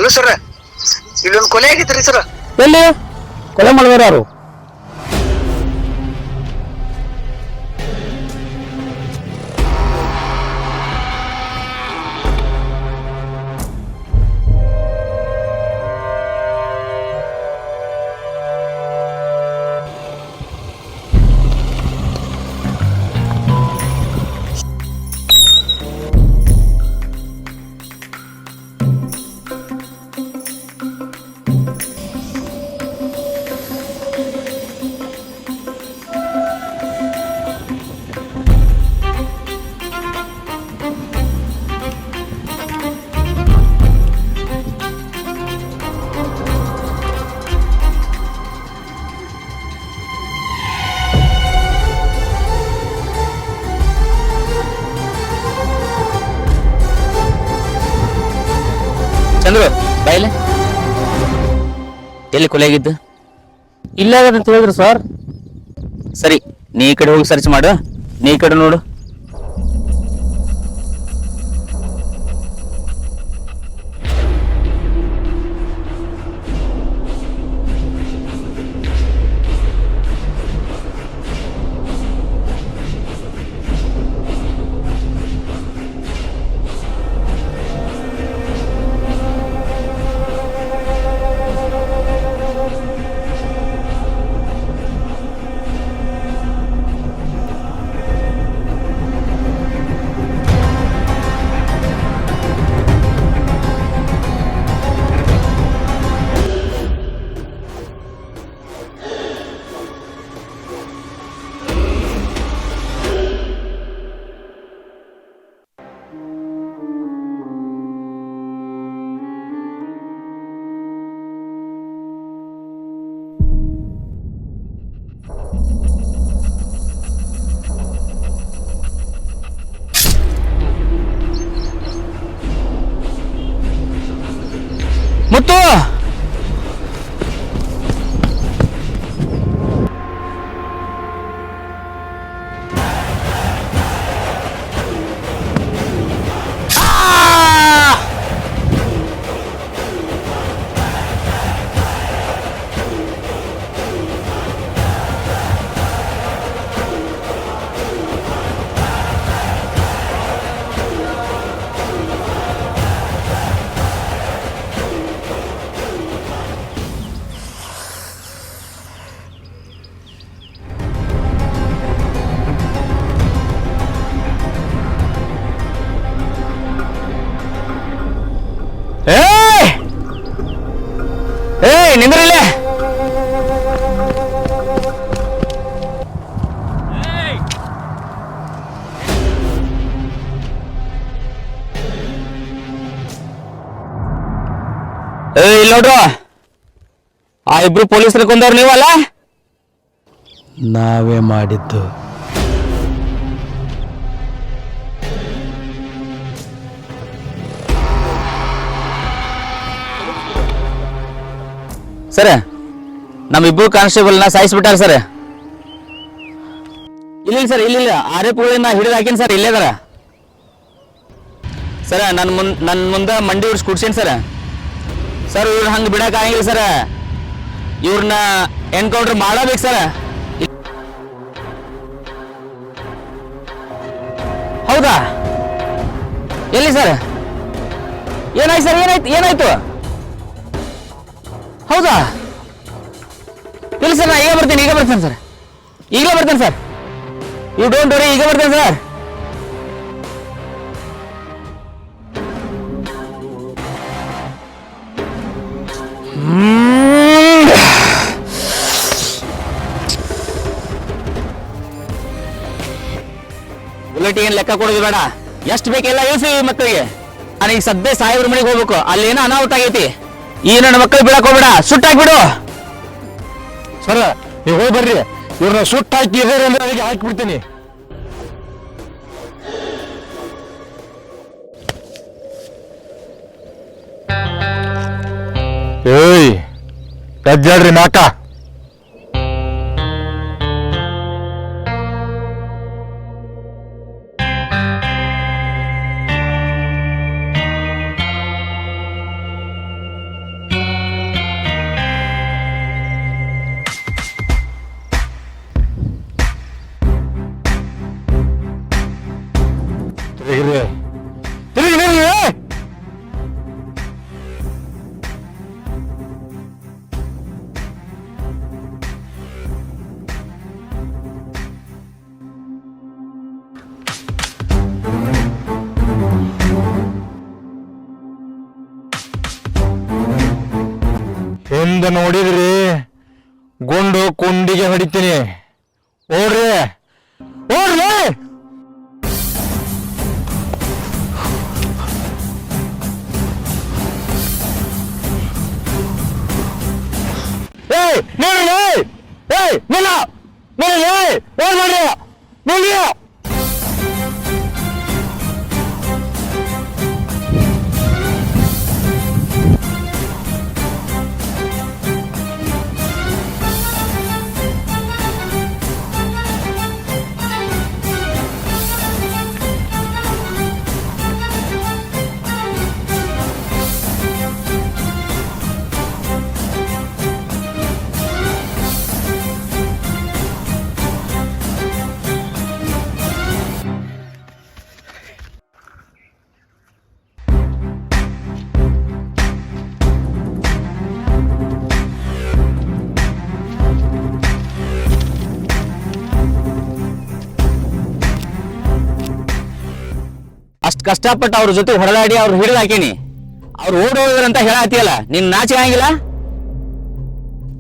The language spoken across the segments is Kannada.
ಹಲೋ ಸರ್, ಇಲ್ಲೊಂದು ಕೊಲೆ ಆಗಿದ್ರಿ ಸರ್. ಎಲ್ಲಿ ಕೊಲೆ ಮಾಡಿದಾರ ಯಾರು? ಚಂದ್ರು ಬಾಯಿಲೆ, ಎಲ್ಲಿ ಕೊಲೆ ಆಗಿದ್ದು? ಇಲ್ಲ ಅಂತ ಹೇಳಿದ್ರು ಸರ್. ಸರಿ, ನೀ ಈ ಕಡೆ ಹೋಗಿ ಸರ್ಚ್ ಮಾಡು, ನೀ ಈ ಕಡೆ ನೋಡು. ಮುತ್ತು, ನಿಂದ್ರಿಲ್ಲೇ. ಇಲ್ಲಿ ನೋಡ್ರು, ಆ ಇಬ್ರು ಪೊಲೀಸರು ಕೊಂದವ್ರು ನೀವಲ್ಲ? ನಾವೇ ಮಾಡಿದ್ದು. ಸರ್, ನಮ್ಮಿಬ್ರು ಕಾನ್ಸ್ಟೇಬಲ್ನ ಸಾಯಿಸ್ಬಿಟ್ಟಾರ ಸರ್. ಇಲ್ಲ ಸರ್, ಇಲ್ಲ ಆರೋಪಿಗಳನ್ನ ಹಿಡಿದು ಹಾಕಿನ ಸರ್, ಇಲ್ಲೇ ಅದಾರ ಸರ್. ನನ್ನ ಮುಂದೆ ಮಂಡಿ ಉಡ್ಸ್ ಕುಡ್ಸೇನಿ ಸರ್. ಸರ್ ಇವ್ರು ಹಂಗೆ ಬಿಡಕ್ಕೆ ಆಗಿಲ್ಲ ಸರ್, ಇವ್ರನ್ನ ಎನ್ಕೌಂಟರ್ ಮಾಡಬೇಕು ಸರ್. ಹೌದಾ? ಎಲ್ಲಿ ಸರ್? ಏನಾಯ್ತು ಸರ್? ಏನಾಯ್ತು? ಹೌದಾ? ಇಲ್ಲ ಸರ್, ನಾ ಈಗ ಬರ್ತೇನೆ ಸರ್, ಈಗಲೇ ಬರ್ತೇನೆ ಸರ್. ಯು ಡೋಂಟ್ ವರಿ, ಈಗ ಬರ್ತೇನೆ ಸರ್. ಬುಲೆಟ್ ಏನ್ ಲೆಕ್ಕ ಕೊಡೋದು ಬೇಡ, ಎಷ್ಟು ಬೇಕೆಲ್ಲ ಇಳಿಸಿ ಮಕ್ಕಳಿಗೆ. ನಾನು ಈಗ ಸದ್ಯ ಸಾಹೇಬ್ರ ಮನೆಗೆ ಹೋಗ್ಬೇಕು, ಅಲ್ಲೇನೋ ಅನಾಹುತ ಆಗೈತಿ. ಈ ನನ್ನ ಮಕ್ಕಳು ಬಿಡಕ್ ಹೋಗ್ಬೇಡ, ಸುಟ್ಟಾಕ್ಬಿಡು. ಸರ್ ನೀವು ಹೋಗಿ ಬರ್ರಿ, ಇವ್ರನ್ನ ಸುಟ್ಟು ಹಾಕಿ ಅದಕ್ಕೆ ಹಾಕಿಬಿಡ್ತೀನಿ. ಏಯ್ ಕಜ್ಜಾಡ್ರಿ ನಾಕ. ಮುಂದೆ ನೋಡಿದ್ರಿ ಗುಂಡು ಕುಂಡಿಗೆ ಹೊಡಿತೀನಿ. ಓಡ್ರಿ ಓಡ್ರಿ. ಏಯ್ ನೋಡ್ರಿ, ಏಯ್ ನಿಲ್ಲ ನೋಡ್ರಿ, ಓಡ್ ಮಾಡ್ರಿ ನೋಡಿ. ಅಷ್ಟ್ ಕಷ್ಟಪಟ್ಟು ಅವ್ರ ಜೊತೆ ಹೊರದಾಡಿ ಅವ್ರು ಹಿಡಿದು ಹಾಕೀನಿ. ಅವ್ರು ಓಡ್ ಹೋದ್ರಂತ ಹೇಳತ್ತೀಯಲ್ಲ, ನಿನ್ ನಾಚಿಕೆ ಆಗಿಲ್ಲ?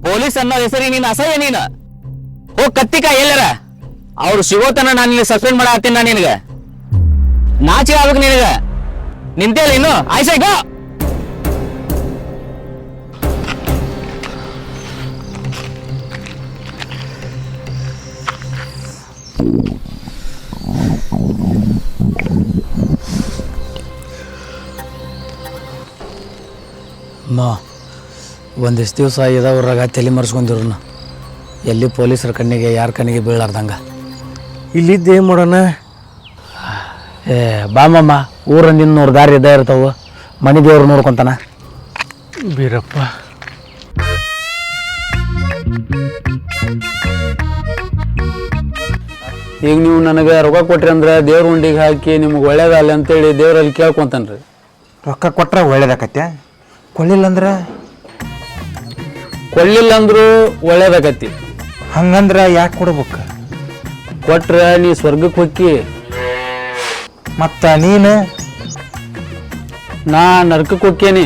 ಪೊಲೀಸ್ ಅನ್ನೋ ಹೆಸರಿಗೆ ನೀನ್ ಅಸಹ್ಯ. ನೀನು ಹೋಗ್ ಕತ್ತಿಕ ಎಲ್ಲರ. ಅವ್ರು ಸಿಗೋತನ ನಾನು ನಿನ್ನ ಸಸ್ಪೆಂಡ್ ಮಾಡತ್ತೀನಿ. ನಾನು ನಿನಗ ನಾಚಿಕೆ ಆಗ್ಬೇಕು. ನಿನಗ ನಿಂತೇಳಿ ಇನ್ನು ಆಯ್ಸಾಗ. ಒಂದಿಷ್ಟು ದಿವಸ ಇದಾವ್ರಾಗ ತಲೆ ಮರೆಸ್ಕೊಂಡಿರೋಣ. ಎಲ್ಲಿ ಪೊಲೀಸರ ಕಣ್ಣಿಗೆ ಯಾರ ಕಣ್ಣಿಗೆ ಬೀಳಾರ್ದಂಗ ಇಲ್ಲಿದ್ದು ಏನು ಮಾಡೋಣ? ಬಾಮಮ್ಮ ಊರ ನಿನ್ನೂರು ದಾರಿ ಇದ್ದ ಇರ್ತಾವ. ಮನೆ ದೇವ್ರು ನೋಡ್ಕೊಂತಾನ ಬೀರಪ್ಪ. ಈಗ ನೀವು ನನಗೆ ರೊಕ್ಕ ಕೊಟ್ರಿ ಅಂದ್ರೆ ದೇವ್ರ ಉಂಡಿಗೆ ಹಾಕಿ ನಿಮ್ಗೆ ಒಳ್ಳೇದಲ್ಲ ಅಂತೇಳಿ ದೇವ್ರಲ್ಲಿ ಕೇಳ್ಕೊಂತಾನ್ರಿ. ರೊಕ್ಕ ಕೊಟ್ರೆ ಒಳ್ಳೇದಾಕತ್ತೆ, ಕೊಳ್ಳಿಲ್ಲ ಅಂದ್ರೆ ಕೊಳ್ಳಿಲ್ಲ ಅಂದ್ರೂ ಒಳ್ಳೇದಾಗತ್ತಿ. ಹಂಗಂದ್ರೆ ಯಾಕೆ ಕೊಡ್ಬೇಕು? ಕೊಟ್ರೆ ನೀ ಸ್ವರ್ಗಕ್ಕೆ ಹೊಕ್ಕಿ, ಮತ್ತ ನೀನು ನಾ ನರಕಕ್ಕೆ ಹೊಕ್ಕೇನಿ.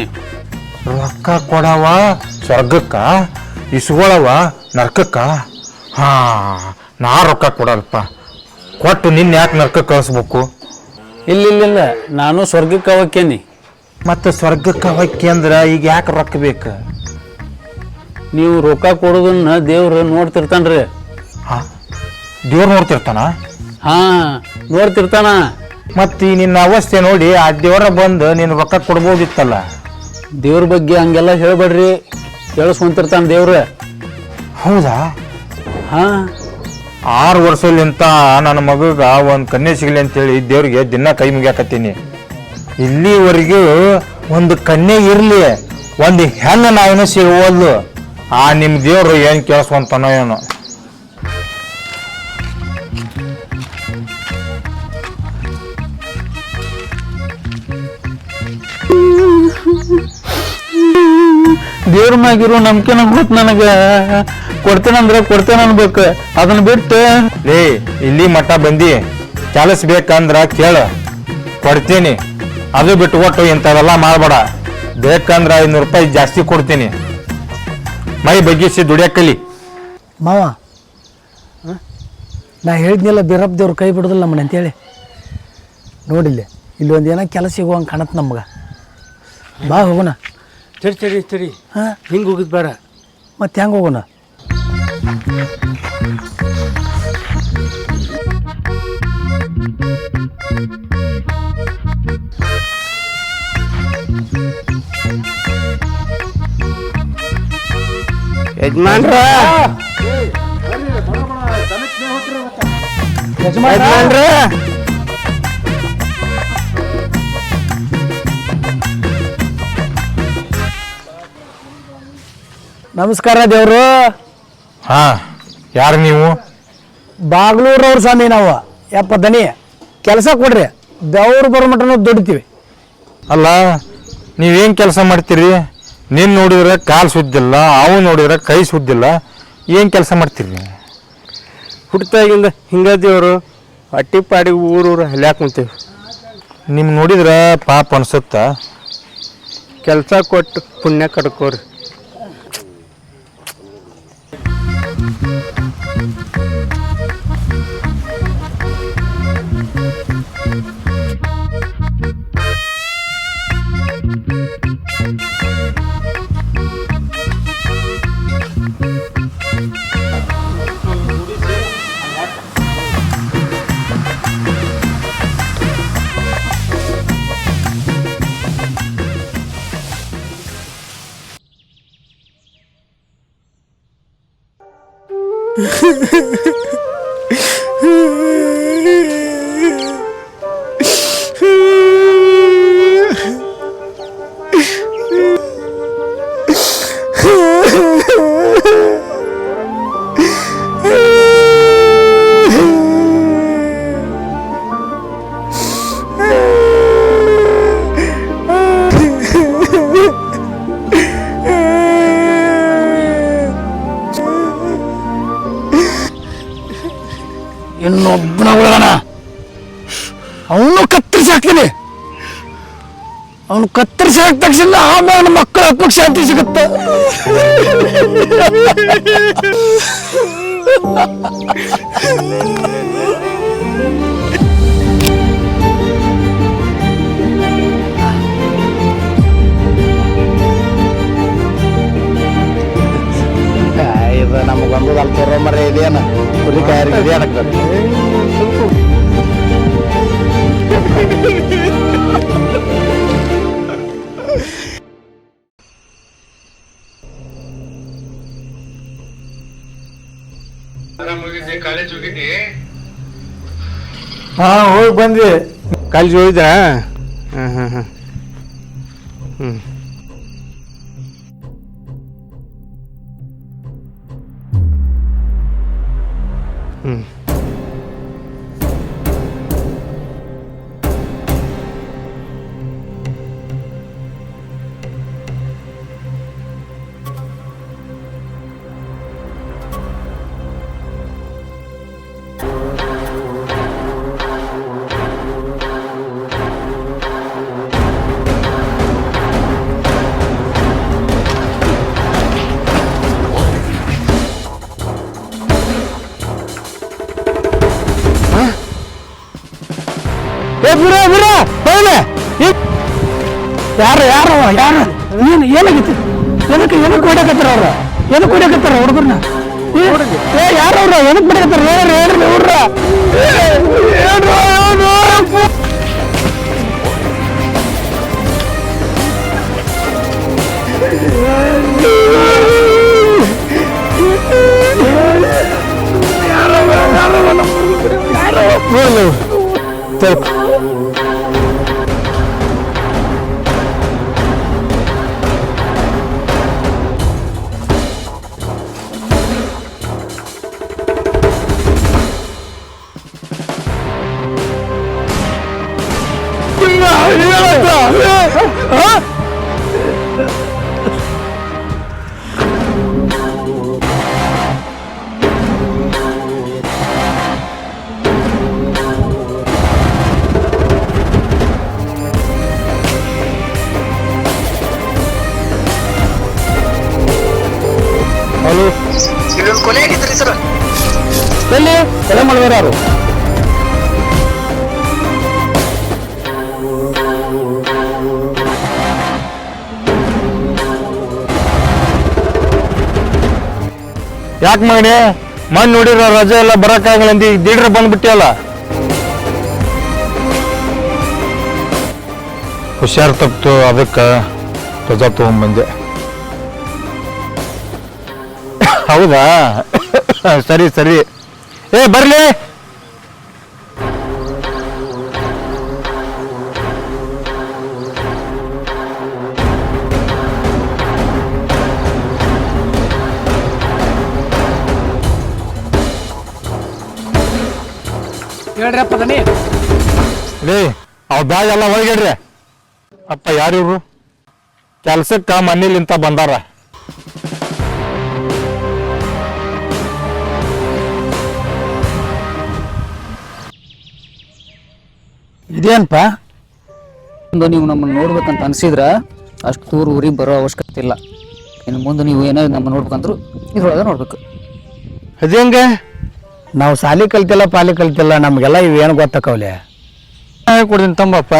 ರೊಕ್ಕ ಕೊಡವ ಸ್ವರ್ಗಕ್ಕ, ಇಸ್ಕೊಳವ ನರ್ಕಕ್ಕ. ಹಾ, ನಾ ರೊಕ್ಕ ಕೊಡಲ್ಪ. ಕೊಟ್ಟು ನಿನ್ನ ಯಾಕೆ ನರ್ಕಕ್ಕೆ ಕಳಿಸ್ಬೇಕು? ಇಲ್ಲ ನಾನು ಸ್ವರ್ಗಕ್ಕೆ ಹೊಕ್ಕೇನಿ. ಮತ್ತು ಸ್ವರ್ಗಕ್ಕೆ ಹೊಕ್ಕಿ ಅಂದ್ರೆ ಈಗ ಯಾಕೆ ರೊಕ್ಕ ಬೇಕು? ನೀವು ರೊಕ್ಕ ಕೊಡೋದನ್ನ ದೇವ್ರು ನೋಡ್ತಿರ್ತಾನ್ರಿ. ಹಾ, ದೇವ್ರು ನೋಡ್ತಿರ್ತಾನ? ಹಾ, ನೋಡ್ತಿರ್ತಾನ. ಮತ್ತು ಈ ನಿನ್ನ ಅವಸ್ಥೆ ನೋಡಿ ಆ ದೇವರ ಬಂದು ನೀನು ರೊಕ್ಕ ಕೊಡ್ಬೋದಿತ್ತಲ್ಲ. ದೇವ್ರ ಬಗ್ಗೆ ಹಂಗೆಲ್ಲ ಹೇಳ್ಬೇಡ್ರಿ, ಕೇಳಿಸ್ಕೊಂತಿರ್ತಾನ ದೇವ್ರ. ಹೌದಾ? ಹಾ, 6 ವರ್ಷಲಿಂತ ನನ್ನ ಮಗಗ ಒಂದು ಕನ್ಯೆ ಸಿಗಲಿ ಅಂತೇಳಿ ದೇವ್ರಿಗೆ ದಿನ ಕೈ ಮುಗಿಯಾಕತ್ತೀನಿ. ಇಲ್ಲಿವರೆಗೂ ಒಂದು ಕನ್ಯೆ ಇರಲಿ, ಒಂದು ಹೆಣ್ಣು ನಾವೇನೋ ಸಿಗೋದು. ಆ ನಿಮ್ಮ ದೇವ್ರು ಏನು ಕೇಳಿಸ್ಕೊಂತಾನೋ ಏನೋ. ದೇವ್ರ ಮ್ಯಾಗಿರೋ ನಂಬಿಕೆ ಗೊತ್ತು ನನಗೆ. ಕೊಡ್ತೇನಂದ್ರೆ ಕೊಡ್ತೇನೆ ಅನ್ಬೇಕು, ಅದನ್ನ ಬಿಟ್ಟು ಲೇ ಇಲ್ಲಿ ಮಟ್ಟ ಬಂದು ಕೆಲಸ ಬೇಕಂದ್ರ ಕೇಳ, ಕೊಡ್ತೀನಿ. ಅದು ಬಿಟ್ಟು ಕೊಟ್ಟು ಇಂಥವೆಲ್ಲ ಮಾಡಬೇಡ. ಬೇಕಂದ್ರೆ 500 ರೂಪಾಯಿ ಜಾಸ್ತಿ ಕೊಡ್ತೀನಿ. ಮೈ ಬಗ್ಗಿಸಿ ದುಡಿಯಕ್ಕಲಿ. ಮಾವ, ನಾ ಹೇಳಿದ್ನೆಲ್ಲ ಬೀರಪ್ಪ ದೇವ್ರು ಕೈ ಬಿಡೋದಿಲ್ಲ ನಮ್ಮನೆ ಅಂತೇಳಿ. ನೋಡಿಲ್ಲ, ಇಲ್ಲಿ ಒಂದು ಏನೋ ಕೆಲಸ ಸಿಗುವಂಗೆ ಕಾಣತ್ತೆ ನಮ್ಗೆ. ಬಾ ಹೋಗೋಣ. ತಡಿ ಹಾಂ, ಹಿಂಗೆ ಹೋಗಿದ್ ಬೇಡ. ಮತ್ತೆ ಹೆಂಗೆ ಹೋಗೋಣ? ಯಜಮಾನ್ರ ನಮಸ್ಕಾರ ದೇವ್ರು. ಹಾ, ಯಾರು ನೀವು? ಬಾಗ್ಲೂರವ್ರ ಸ್ವಾಮಿ ನಾವು. ಯಪ್ಪ ದನಿ ಕೆಲಸ ಕೊಡ್ರಿ, ದೇವ್ರು ಬರೋ ಮಟನ ದುಡಿತೀವಿ. ಅಲ್ಲ, ನೀವೇನು ಕೆಲಸ ಮಾಡ್ತೀರಿ? ನೀನು ನೋಡಿದ್ರೆ ಕಾಲು ಸುದ್ದಿಲ್ಲ, ಅವು ನೋಡಿದ್ರೆ ಕೈ ಸುದ್ದಿಲ್ಲ. ಏನು ಕೆಲಸ ಮಾಡ್ತೀರಿ? ಹುಡ್ತಾಗಿಂದ ಹಿಂಗದೇವ್ರು ಹೊಟ್ಟಿ ಪಾಡಿಗೆ ಊರೂರು ಹಲ್ಯಾಕ್ ಕುಂತೀವಿ. ನಿಮ್ಮ ನೋಡಿದ್ರೆ ಪಾಪ ಅನ್ಸುತ್ತಾ? ಕೆಲಸ ಕೊಟ್ಟು ಪುಣ್ಯ ಕಡ್ಕೋರಿ. ಇನ್ನೊಬ್ಬನ ಉಳಿದಾನ, ಅವನು ಕತ್ತರಿಸಿ ಹಾಕ್ತೀನಿ. ಅವನು ಕತ್ತರಿಸಿ ಹಾಕಿದ ತಕ್ಷಣ ಆಮೇಲೆ ಮಕ್ಕಳ ಆತ್ಮಕ್ಕೆ ಶಾಂತಿ ಸಿಗುತ್ತ. ಇದು ನಮಗೊಂದು ಅಲ್ಲಿ ತರೋ ಮರ ಇದೇನ ಕುರಿ ಕಾಯರಿಗೆ ಇದೇನಕ್ಕ ಕಾಲೇಜ್ ಹೋಗಿದ್ದಿ? ಹಾ ಹೋಗಿ ಬಂದ್ವಿ. ಕಾಲೇಜ್ ಹೋಗಿದ್ದ? ಹಾಂ ಹಾಂ ಹಾಂ ಹ್ಞೂ ಹ್ಞೂ ಯಾರು ಯಾರು ಯಾರು ಏನು ಏನಾಗಿತ್ತು? ಏನಕ್ಕೆ ಏನಕ್ಕೆ ಹೊಡ್ಯಾಕತ್ತಾರ ಅವ್ರ? ಏನಕ್ಕೆ ಹೊಡ್ಯಾಕತ್ತಾರ ಹುಡುಗರ್ನ? ಯಾರವ್ರ ಏನಕ್ಕೆ ಬಿಡಕತ್ತಾರ? ಹೇಳ್ರಿ ಹೇಳ್ರಿ ಹುಡ್ರ ಇಲ್ಲೊಂದು ಕೊಲೆ ಆಗಿದ್ರಿ ಸರ್. ಎಲ್ಲಿ ಕೊಲೆ ಮಾಡಿದಾರ ಯಾರು? ಯಾಕೆ ಮಾಡಿ ಮಣ್ಣು ನೋಡಿರೋ ರಜೆ ಎಲ್ಲ ಬರೋಕ್ಕಾಗಲ್ಲ ಅಂದಿ ದಿಡ್ರ ಬಂದ್ಬಿಟ್ಟಿಯಲ್ಲ. ಹುಷಾರ್ ತಪ್ಪಿತು, ಅದಕ್ಕೆ ರಜಾ ತಗೊಂಡ್ಬಂದೆ. ಹೌದಾ? ಸರಿ ಸರಿ. ಬರ್ಲಿ. ಹೇಳ್ರಿ ಅಪ್ಪ ದನಿ. ಅವ್ ಬ್ಯಾಗ್ ಎಲ್ಲ ಒಳಗಿಡ್ರಿ. ಅಪ್ಪ ಯಾರಿವ್ರು? ಕೆಲ್ಸಕ್ಕ ಮನೇಲಿಂತ ಬಂದಾರ. ಇದೇನಪ್ಪ? ನೀವು ನಮ್ಮನ್ನು ನೋಡ್ಬೇಕಂತ ಅನ್ಸಿದ್ರ ಅಷ್ಟು ದೂರ ಊರಿಗೆ ಬರೋ ಅವಶ್ಯಕತೆ ಇಲ್ಲ. ಇನ್ನು ಮುಂದೆ ನೀವು ಏನಾದ್ರು ನಮ್ಮ ನೋಡ್ಬೇಕಂದ್ರು ಇದ್ರೊಳಗೆ ನೋಡ್ಬೇಕು. ಅದೇಂಗ? ನಾವು ಸಾಲಿ ಕಲ್ತಿಲ್ಲ ಪಾಲಿ ಕಲ್ತಿಲ್ಲ, ನಮ್ಗೆಲ್ಲ ಇವೇನು ಗೊತ್ತಾಕವ್ಲೆ. ಕೊಡ್ತೀನಿ ತಂಬಪ್ಪ.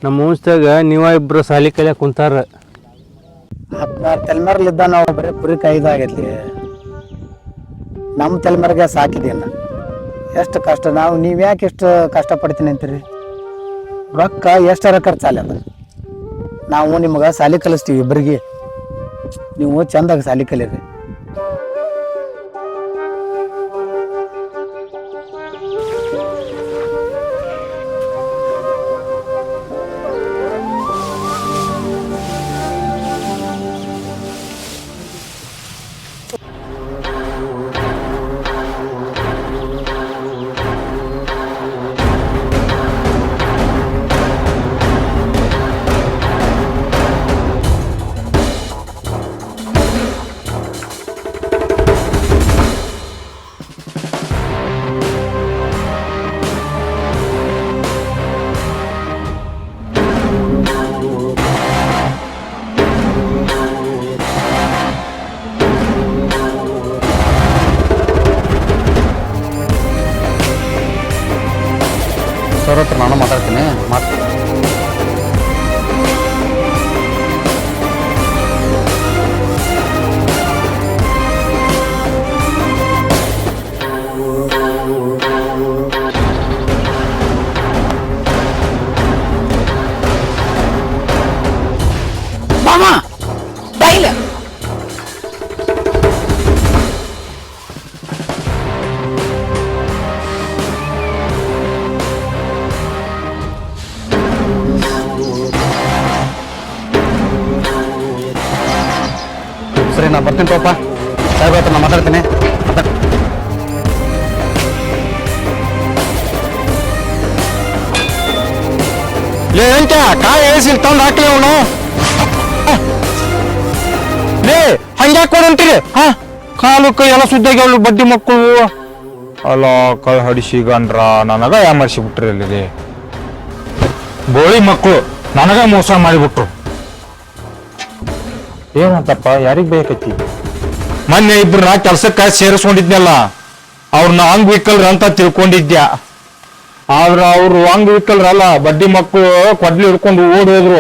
ನಮ್ಮ ವಂಶದಾಗ ನೀವ ಇಬ್ರು ಸಾಲಿ ಕಲಿಯಾಕ ಕುಂತಾರ. 16 ತಲೆಮಾರ್ಲಿದ್ದ ನಾವು ಬರೀ ಕುರಿ ಕಾಯ್ದಾಗೈತಿ. ನಮ್ಮ ತಲೆಮಾರಿಗೆ ಸಾಕಿದೆಯಲ್ಲ ಎಷ್ಟು ಕಷ್ಟ ನಾವು ನೀವು ಯಾಕೆ ಎಷ್ಟು ಕಷ್ಟಪಡ್ತೀನಿ ಅಂತೀರಿ ರೊಕ್ಕ ಎಷ್ಟರ ಖರ್ಚಾಗ್ಯದ ನಾವು ನಿಮ್ಗೆ ಸಾಲಿ ಕಲಿಸ್ತೀವಿ ಇಬ್ಬರಿಗೆ ನೀವು ಚಂದಾಗ ಸಾಲಿ ಕಲೀರಿ ಸರ್ ಹತ್ರ ನಾನು ಮಾತಾಡ್ತೀನಿ ಮಾಮ ಬಾಯಿಲೆ ಸರಿ ನಾ ಬರ್ತೀನಿ ತೋಪ ಸಾಹೇಬ್ರ ಹತ್ರ ನಾ ಮಾತಾಡ್ತೀನಿ ಲೇ ಎಂತ ಕಾಯಿ ಏಸಿಲ್ ತಂದು ಹಾಕ್ಲಿ ಅವನು ಲೇ ಹಂಗ್ಯಾಕೆ ಕೊಡಂತೀರಿ ಹಾ ಕಾಲು ಕೈ ಎಲ್ಲ ಸುದ್ದಾಗಿ ಅವಳು ಬಡ್ಡಿ ಮಕ್ಕಳು ಅಲ್ಲ ಕೈ ಹಡಿಸಿಗಂಡ್ರ ನನಗ ಯಾಮರ್ಸಿ ಬಿಟ್ರಿ ಅಲ್ಲಿ ಬೋಳಿ ಮಕ್ಕಳು ನನಗ ಮೋಸ ಮಾಡಿಬಿಟ್ರು ಏನಂತಪ್ಪ ಯಾರಿಗ್ ಬೇಕೈತಿ ಮೊನ್ನೆ ಇಬ್ರು ನಾ ಕೆಲ್ಸಕ್ಕೆ ಸೇರಿಸ್ಕೊಂಡಿದ್ನಲ್ಲ ಅವ್ರನ್ನ ಅಂಗ್ ವಿಕಲ್ರ ಅಂತ ತಿಳ್ಕೊಂಡಿದ್ಯಾ ಆದ್ರ ಅವ್ರು ಅಂಗ್ ವಿಕಲ್ರಲ್ಲ ಬಡ್ಡಿ ಮಕ್ಕಳು ಕೊಡ್ಲಿ ಹಿಡ್ಕೊಂಡು ಓಡ್ ಹೋದ್ರು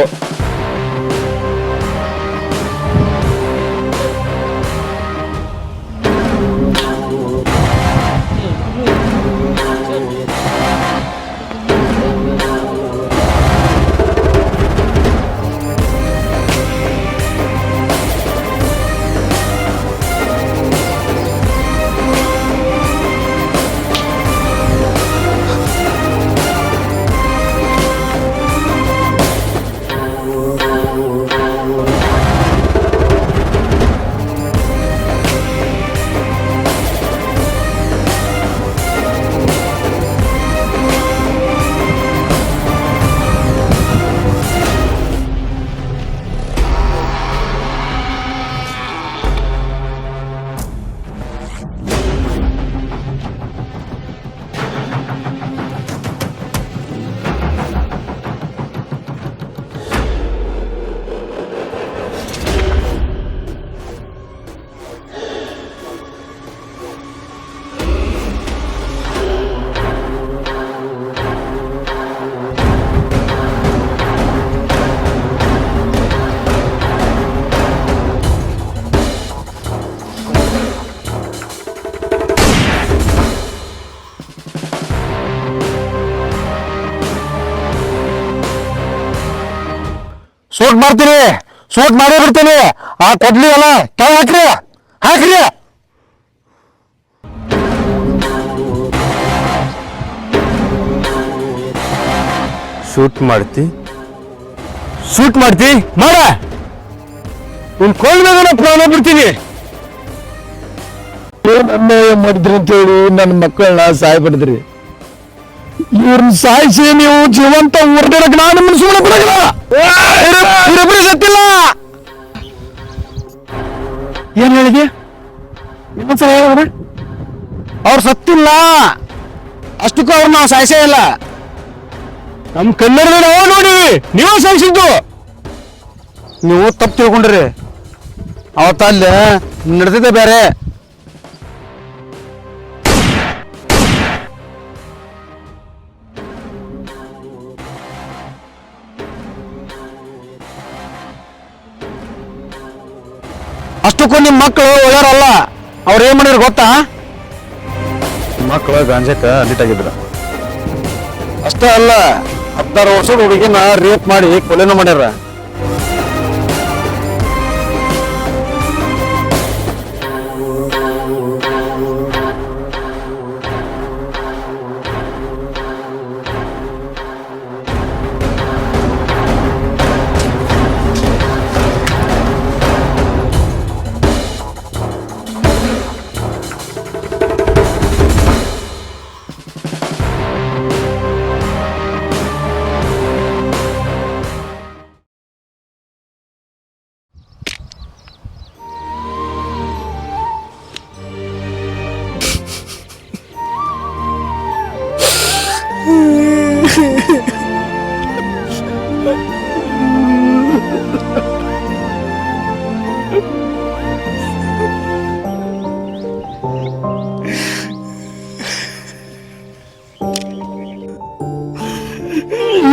ಸೂಟ್ ಮಾಡ್ತೀನಿ ಸೂಟ್ ಮಾಡೇ ಬಿಡ್ತೀನಿ ಆ ಕೊಡ್ಲಿ ಅಲ್ಲ ಕೈ ಹಾಕ್ರಿ ಹಾಕ್ರಿ ಶೂಟ್ ಮಾಡ್ತಿ ಶೂಟ್ ಮಾಡ್ತಿ ಮಾಡ ನಿನ್ ಕೊಳ್ಳ ಪ್ರಾಣ ಬಿಡ್ತೀನಿ ಅನ್ಯಾಯ ಮಾಡಿದ್ರಿ ಅಂತೇಳಿ ನನ್ನ ಮಕ್ಕಳನ್ನ ಸಾಯ್ಬಿಡಿದ್ರಿ ಇವ್ರನ್ನ ಸಾಯಿಸಿ ನೀವು ಜೀವಂತ ಊರ್ದಿರಕ್ ನಾನು ನಿಮ್ಮನ್ನ ಸುಮ್ಮನೆ ಬಿಡೋದಿಲ್ಲ ಇರೊಬ್ಬರು ಸತ್ತಿಲ್ಲ ಏನ್ ಹೇಳಿದೆ ಇನ್ನೊಂದ್ಸಲ ಹೇಳ ಅವ್ರು ಸತ್ತಿಲ್ಲ ಅಷ್ಟಕ್ಕೂ ಅವ್ರನ್ನ ನಾವು ಸಾಯಿಸೇ ಇಲ್ಲ ನಮ್ ಕನ್ನಡದ ನಾವು ನೋಡಿ ನೀವು ಸಾಯಿಸಿದ್ದು ನೀವು ತಪ್ಪು ತಿಳ್ಕೊಂಡ್ರಿ ಅವತ್ತಲ್ಲ ನಡೆದಿದ್ದೆ ಬೇರೆ ಅಷ್ಟಕ್ಕೂ ನಿಮ್ಮ ಮಕ್ಕಳು ಒಳ್ಳೆಯವರಲ್ಲ ಅವ್ರು ಏನ್ ಮಾಡಿದ್ರು ಗೊತ್ತಾ ಮಕ್ಕಳು ಗಾಂಜಾಕ ಅಡಿಟ್ ಆಗಿದ್ರ. ಅಷ್ಟೇ ಅಲ್ಲ, 16 ವರ್ಷದ ಹುಡುಗಿನ ರೇಪ್ ಮಾಡಿ ಕೊಲೆನೂ ಮಾಡ್ಯಾರ.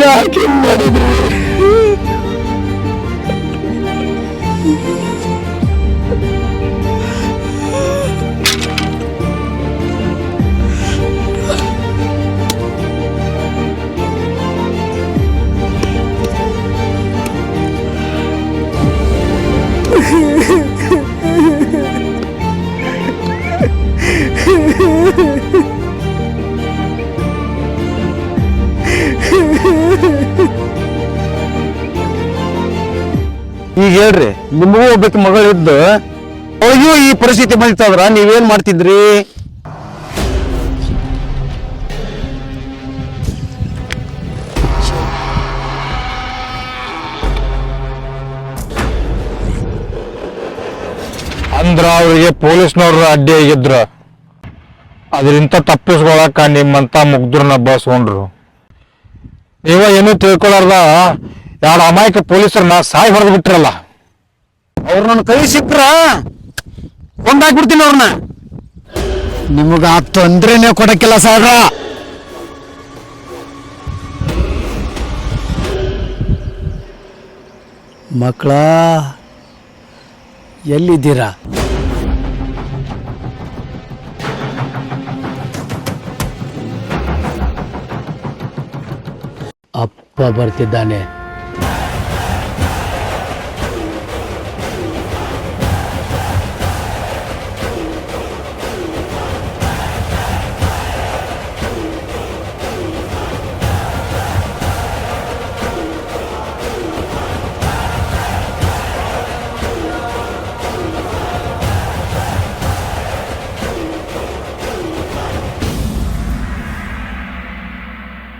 ಯಾಕೆ ಮಾಡಿದ್ರಿ? ಈಗ ಹೇಳ್ರಿ, ನಿಮಗೂ ಒಬ್ಬಕ್ಕೆ ಮಗಳಿದ್ದು ಅಯ್ಯೋ ಈ ಪರಿಸ್ಥಿತಿ ಬಂದಿತ್ತಂದ್ರ ನೀವೇನ್ ಮಾಡ್ತಿದ್ರಿ? ಅಂದ್ರ ಅವ್ರಿಗೆ ಪೊಲೀಸ್ನವ್ರು ಅಡ್ಡಿ ಆಗಿದ್ರ, ಅದರಿಂದ ತಪ್ಪಿಸ್ಕೊಳಕ ನಿಮ್ಮಂತ ಮುಗ್ದ್ರನ್ನ ಬಸ್ಕೊಂಡ್ರು. ನೀವ ಏನೂ ತಿಳ್ಕೊಳಾರ್ದ 2 ಅಮಾಯಕ ಪೊಲೀಸರನ್ನ ಸಾಯ್ ಹೊಡೆದು ಬಿಟ್ರಲ್ಲ. ಅವ್ರ ನನ್ನ ಕೈ ಸಿಕ್ಕ್ರ ಕೊಂದಾಕ್ಬಿಡ್ತೀನಿ ಅವ್ರನ್ನ. ನಿಮಗ ಆ ತೊಂದ್ರೆನೇ ಕೊಡಕ್ಕಿಲ್ಲ ಸಾಹೇಬ್ರ. ಮಕ್ಕಳ ಎಲ್ಲಿದ್ದೀರಾ? ಅಪ್ಪ ಬರ್ತಿದ್ದಾನೆ.